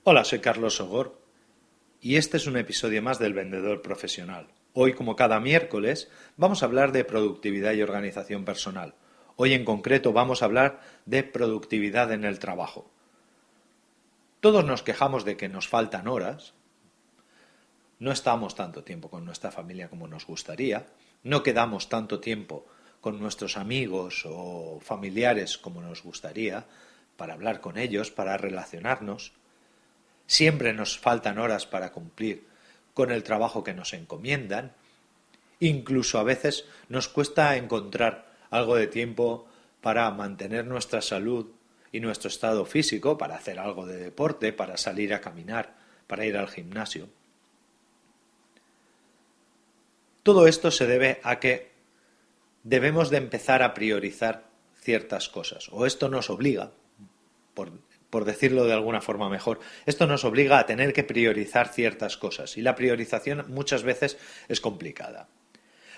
Hola, soy Carlos Sogor y este es un episodio más del Vendedor Profesional. Hoy, como cada miércoles, vamos a hablar de productividad y organización personal. Hoy en concreto vamos a hablar de productividad en el trabajo. Todos nos quejamos de que nos faltan horas, no estamos tanto tiempo con nuestra familia como nos gustaría, no quedamos tanto tiempo con nuestros amigos o familiares como nos gustaría para hablar con ellos, para relacionarnos. Siempre nos faltan horas para cumplir con el trabajo que nos encomiendan. Incluso a veces nos cuesta encontrar algo de tiempo para mantener nuestra salud y nuestro estado físico, para hacer algo de deporte, para salir a caminar, para ir al gimnasio. Todo esto se debe a que debemos de empezar a priorizar ciertas cosas, o esto nos obliga, por decirlo de alguna forma mejor, esto nos obliga a tener que priorizar ciertas cosas y la priorización muchas veces es complicada.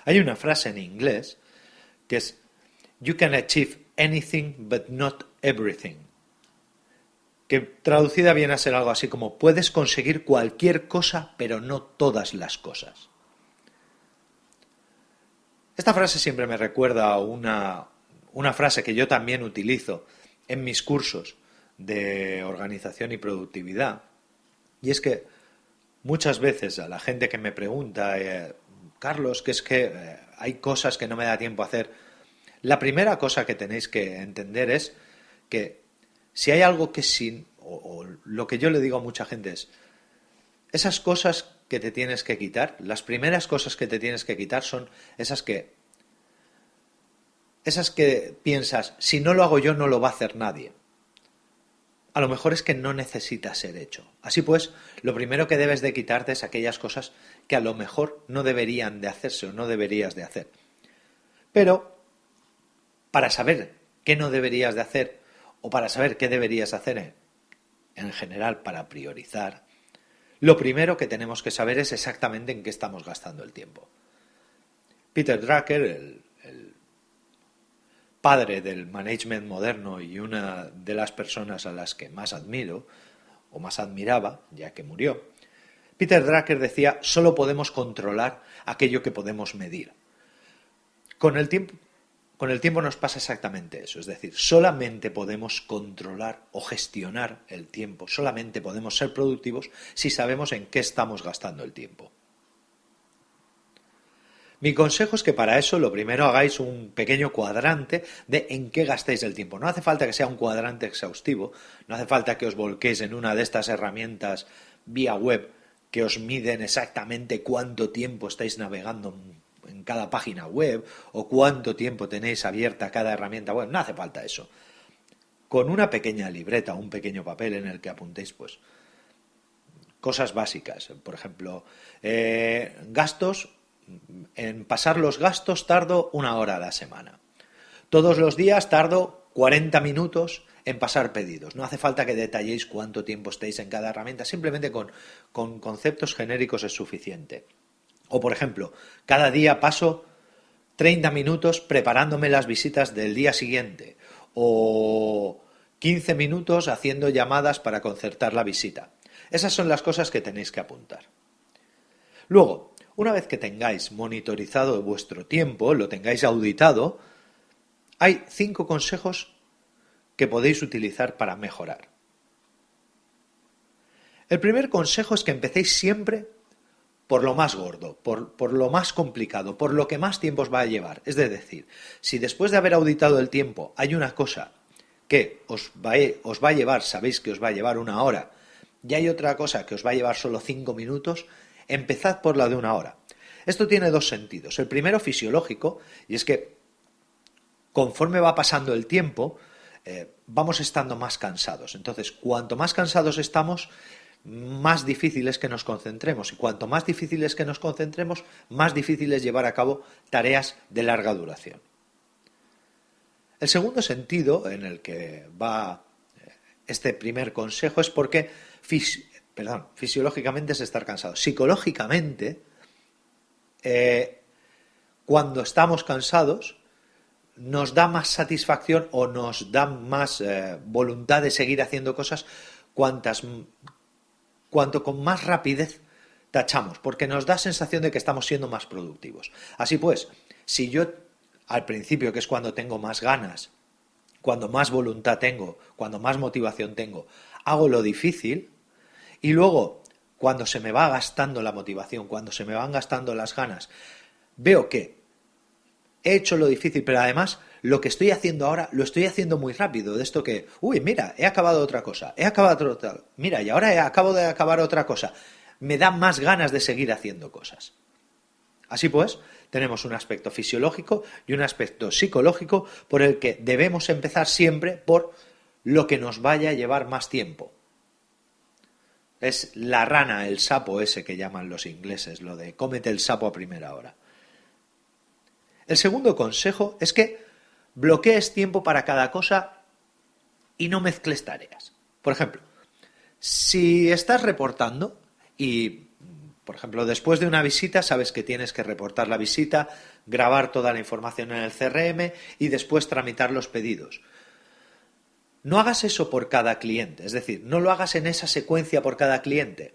Hay una frase en inglés que es "You can achieve anything but not everything", que traducida viene a ser algo así como puedes conseguir cualquier cosa pero no todas las cosas. Esta frase siempre me recuerda a una frase que yo también utilizo en mis cursos de organización y productividad, y es que muchas veces a la gente que me pregunta, Carlos, que es que hay cosas que no me da tiempo a hacer, la primera cosa que tenéis que entender es que si hay algo que o lo que yo le digo a mucha gente es, esas cosas que te tienes que quitar, las primeras cosas que te tienes que quitar son esas que piensas, si no lo hago yo no lo va a hacer nadie. A lo mejor es que no necesita ser hecho. Así pues, lo primero que debes de quitarte es aquellas cosas que a lo mejor no deberían de hacerse o no deberías de hacer. Pero, para saber qué no deberías de hacer o para saber qué deberías hacer en general para priorizar, lo primero que tenemos que saber es exactamente en qué estamos gastando el tiempo. Peter Drucker, el padre del management moderno y una de las personas a las que más admiro o más admiraba, ya que murió, Peter Drucker decía, solo podemos controlar aquello que podemos medir. Con el tiempo nos pasa exactamente eso, es decir, solamente podemos controlar o gestionar el tiempo, solamente podemos ser productivos si sabemos en qué estamos gastando el tiempo. Mi consejo es que para eso lo primero hagáis un pequeño cuadrante de en qué gastéis el tiempo. No hace falta que sea un cuadrante exhaustivo, no hace falta que os volquéis en una de estas herramientas vía web que os miden exactamente cuánto tiempo estáis navegando en cada página web o cuánto tiempo tenéis abierta cada herramienta web. No hace falta eso. Con una pequeña libreta, un pequeño papel en el que apuntéis pues cosas básicas. Por ejemplo, gastos. En pasar los gastos tardo 1 hora a la semana. Todos los días tardo 40 minutos en pasar pedidos. No hace falta que detalléis cuánto tiempo estéis en cada herramienta, simplemente con conceptos genéricos es suficiente. O por ejemplo, cada día paso 30 minutos preparándome las visitas del día siguiente o 15 minutos haciendo llamadas para concertar la visita. Esas son las cosas que tenéis que apuntar. Luego, una vez que tengáis monitorizado vuestro tiempo, lo tengáis auditado, hay 5 consejos que podéis utilizar para mejorar. El primer consejo es que empecéis siempre por lo más gordo, por lo más complicado, por lo que más tiempo os va a llevar. Es decir, si después de haber auditado el tiempo hay una cosa que os va a llevar, sabéis que os va a llevar 1 hora, y hay otra cosa que os va a llevar solo 5 minutos, empezad por la de 1 hora. Esto tiene 2 sentidos. El primero fisiológico, y es que conforme va pasando el tiempo, vamos estando más cansados. Entonces, cuanto más cansados estamos, más difícil es que nos concentremos. Y cuanto más difícil es que nos concentremos, más difícil es llevar a cabo tareas de larga duración. El segundo sentido en el que va este primer consejo es porque fisiológicamente es estar cansado. Psicológicamente, cuando estamos cansados, nos da más satisfacción o nos da más voluntad de seguir haciendo cosas cuantas cuanto con más rapidez tachamos, porque nos da sensación de que estamos siendo más productivos. Así pues, si yo al principio, que es cuando tengo más ganas, cuando más voluntad tengo, cuando más motivación tengo, hago lo difícil, y luego, cuando se me va gastando la motivación, cuando se me van gastando las ganas, veo que he hecho lo difícil, pero además lo que estoy haciendo ahora lo estoy haciendo muy rápido. De esto que, uy, mira, he acabado otra cosa, he acabado otra, mira, y ahora acabo de acabar otra cosa. Me da más ganas de seguir haciendo cosas. Así pues, tenemos un aspecto fisiológico y un aspecto psicológico por el que debemos empezar siempre por lo que nos vaya a llevar más tiempo. Es la rana, el sapo ese que llaman los ingleses, lo de cómete el sapo a primera hora. El segundo consejo es que bloquees tiempo para cada cosa y no mezcles tareas. Por ejemplo, si estás reportando y, por ejemplo, después de una visita sabes que tienes que reportar la visita, grabar toda la información en el CRM y después tramitar los pedidos. No hagas eso por cada cliente, es decir, no lo hagas en esa secuencia por cada cliente.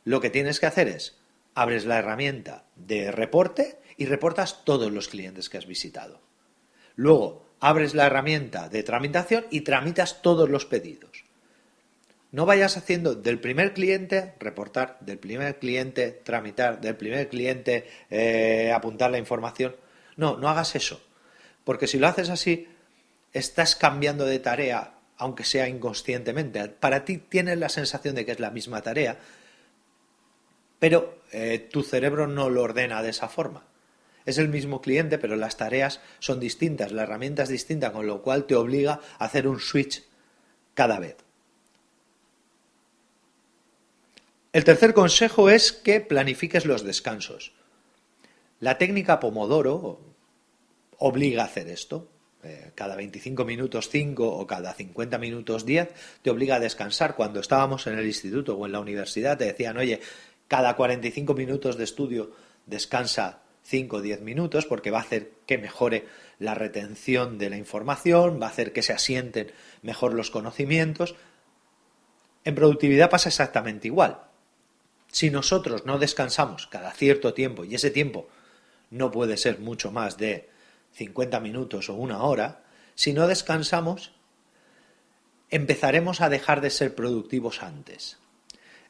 Lo que tienes que hacer es, abres la herramienta de reporte y reportas todos los clientes que has visitado. Luego, abres la herramienta de tramitación y tramitas todos los pedidos. No vayas haciendo del primer cliente, reportar, del primer cliente, tramitar, del primer cliente, apuntar la información. No, no hagas eso. Porque si lo haces así, estás cambiando de tarea, aunque sea inconscientemente. Para ti tienes la sensación de que es la misma tarea, pero tu cerebro no lo ordena de esa forma. Es el mismo cliente, pero las tareas son distintas, la herramienta es distinta, con lo cual te obliga a hacer un switch cada vez. El tercer consejo es que planifiques los descansos. La técnica Pomodoro obliga a hacer esto. Cada 25 minutos 5 o cada 50 minutos 10 te obliga a descansar. Cuando estábamos en el instituto o en la universidad te decían, oye, cada 45 minutos de estudio descansa 5 o 10 minutos porque va a hacer que mejore la retención de la información, va a hacer que se asienten mejor los conocimientos. En productividad pasa exactamente igual. Si nosotros no descansamos cada cierto tiempo, y ese tiempo no puede ser mucho más de 50 minutos o una hora, si no descansamos, empezaremos a dejar de ser productivos antes.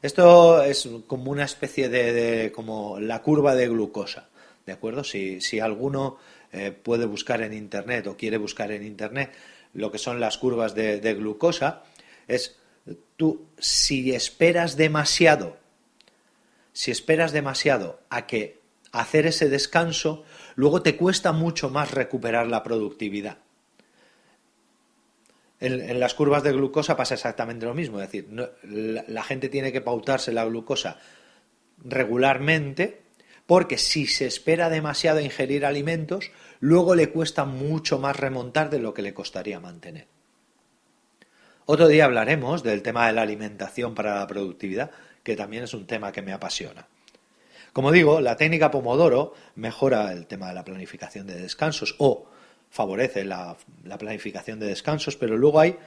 Esto es como una especie de como la curva de glucosa, ¿de acuerdo? Si alguno puede buscar en Internet o quiere buscar en Internet lo que son las curvas de glucosa, es tú si esperas demasiado a que hacer ese descanso, luego te cuesta mucho más recuperar la productividad. En las curvas de glucosa pasa exactamente lo mismo, es decir, la gente tiene que pautarse la glucosa regularmente porque si se espera demasiado a ingerir alimentos, luego le cuesta mucho más remontar de lo que le costaría mantener. Otro día hablaremos del tema de la alimentación para la productividad, que también es un tema que me apasiona. Como digo, la técnica Pomodoro mejora el tema de la planificación de descansos o favorece la planificación de descansos, pero luego hay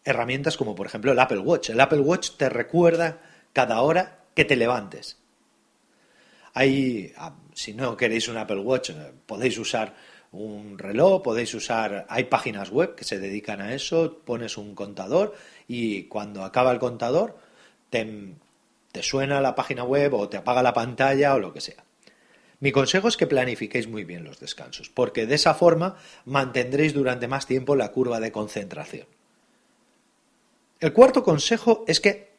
herramientas como por ejemplo el Apple Watch. El Apple Watch te recuerda cada hora que te levantes. Si no queréis un Apple Watch, podéis usar un reloj, hay páginas web que se dedican a eso, pones un contador y cuando acaba el contador te suena la página web o te apaga la pantalla o lo que sea. Mi consejo es que planifiquéis muy bien los descansos, porque de esa forma mantendréis durante más tiempo la curva de concentración. El cuarto consejo es que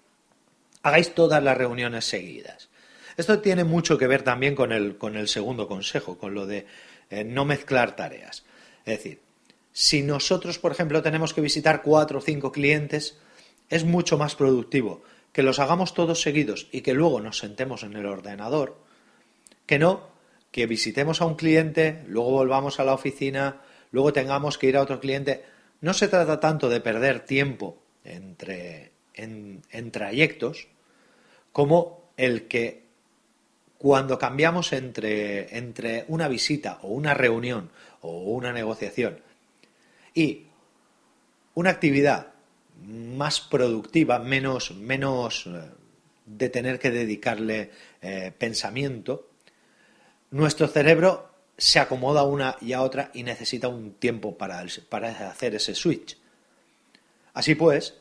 hagáis todas las reuniones seguidas. Esto tiene mucho que ver también con el segundo consejo, con lo de no mezclar tareas. Es decir, si nosotros, por ejemplo, tenemos que visitar 4 o 5 clientes, es mucho más productivo que los hagamos todos seguidos y que luego nos sentemos en el ordenador, que no que visitemos a un cliente, luego volvamos a la oficina, luego tengamos que ir a otro cliente. No se trata tanto de perder tiempo en trayectos como el que cuando cambiamos entre una visita o una reunión o una negociación y una actividad más productiva, menos de tener que dedicarle pensamiento, nuestro cerebro se acomoda a una y a otra y necesita un tiempo para hacer ese switch. Así pues,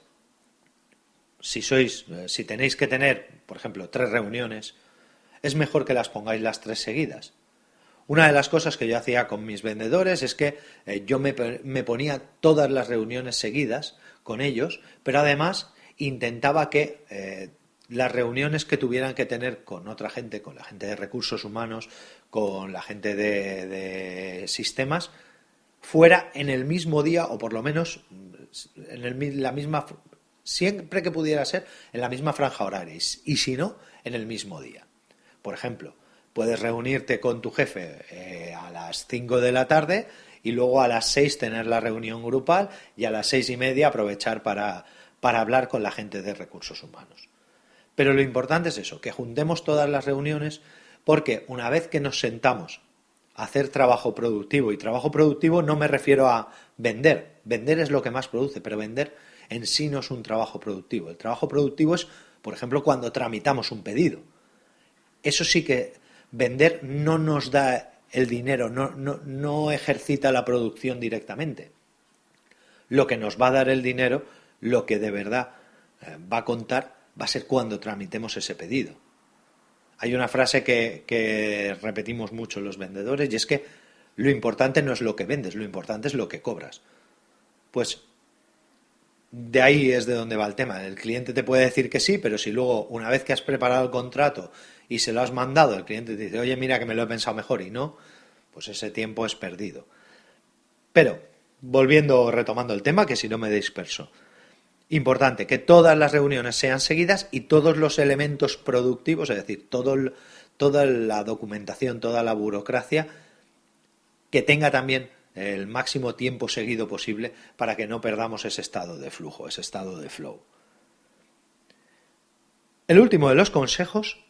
si tenéis que tener, por ejemplo, 3 reuniones, es mejor que las pongáis las 3 seguidas. Una de las cosas que yo hacía con mis vendedores es que yo me ponía todas las reuniones seguidas con ellos, pero además intentaba que las reuniones que tuvieran que tener con otra gente, con la gente de recursos humanos, con la gente de sistemas, fuera en el mismo día o por lo menos la misma, siempre que pudiera ser, en la misma franja horaria y si no, en el mismo día. Por ejemplo, puedes reunirte con tu jefe a las 5 de la tarde y luego a las 6 tener la reunión grupal y a las 6:30 aprovechar para hablar con la gente de recursos humanos. Pero lo importante es eso, que juntemos todas las reuniones, porque una vez que nos sentamos a hacer trabajo productivo, y trabajo productivo no me refiero a vender es lo que más produce, pero vender en sí no es un trabajo productivo. El trabajo productivo es, por ejemplo, cuando tramitamos un pedido. Eso sí que vender no nos da el dinero, no ejercita la producción directamente. Lo que nos va a dar el dinero, lo que de verdad va a contar, va a ser cuando tramitemos ese pedido. Hay una frase que repetimos mucho los vendedores y es que lo importante no es lo que vendes, lo importante es lo que cobras. Pues de ahí es de donde va el tema. El cliente te puede decir que sí, pero si luego, una vez que has preparado el contrato y se lo has mandado, el cliente te dice, oye, mira que me lo he pensado mejor y no, pues ese tiempo es perdido. Pero, retomando el tema, que si no me disperso. Importante, que todas las reuniones sean seguidas y todos los elementos productivos, es decir, toda la documentación, toda la burocracia, que tenga también el máximo tiempo seguido posible para que no perdamos ese estado de flujo, ese estado de flow. El último de los consejos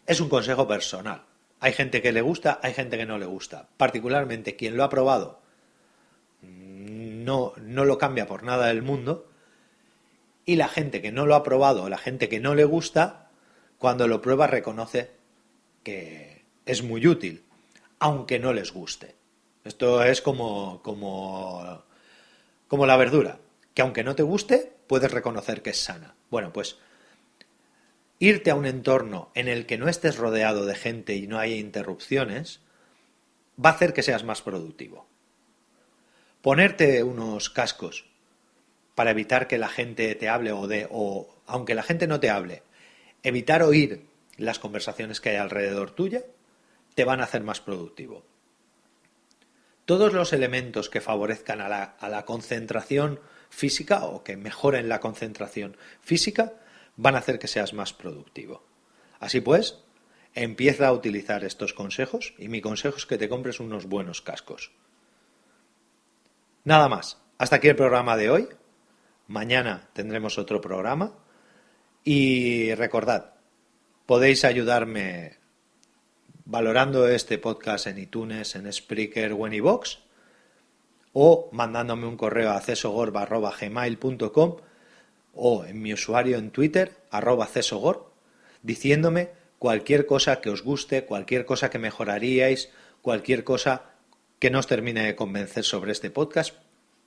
es un consejo personal. Hay gente que le gusta, hay gente que no le gusta. Particularmente quien lo ha probado no lo cambia por nada del mundo. Y la gente que no lo ha probado, la gente que no le gusta, cuando lo prueba reconoce que es muy útil, aunque no les guste. Esto es como la verdura, que aunque no te guste, puedes reconocer que es sana. Bueno, pues irte a un entorno en el que no estés rodeado de gente y no haya interrupciones, va a hacer que seas más productivo. Ponerte unos cascos para evitar que la gente te hable o aunque la gente no te hable, evitar oír las conversaciones que hay alrededor tuya, te van a hacer más productivo. Todos los elementos que favorezcan a la concentración física o que mejoren la concentración física van a hacer que seas más productivo. Así pues, empieza a utilizar estos consejos y mi consejo es que te compres unos buenos cascos. Nada más. Hasta aquí el programa de hoy. Mañana tendremos otro programa y recordad, podéis ayudarme valorando este podcast en iTunes, en Spreaker o en iVoox o mandándome un correo a cesogor@gmail.com o en mi usuario en Twitter @cesogor diciéndome cualquier cosa que os guste, cualquier cosa que mejoraríais, cualquier cosa que no os termine de convencer sobre este podcast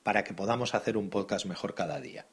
para que podamos hacer un podcast mejor cada día.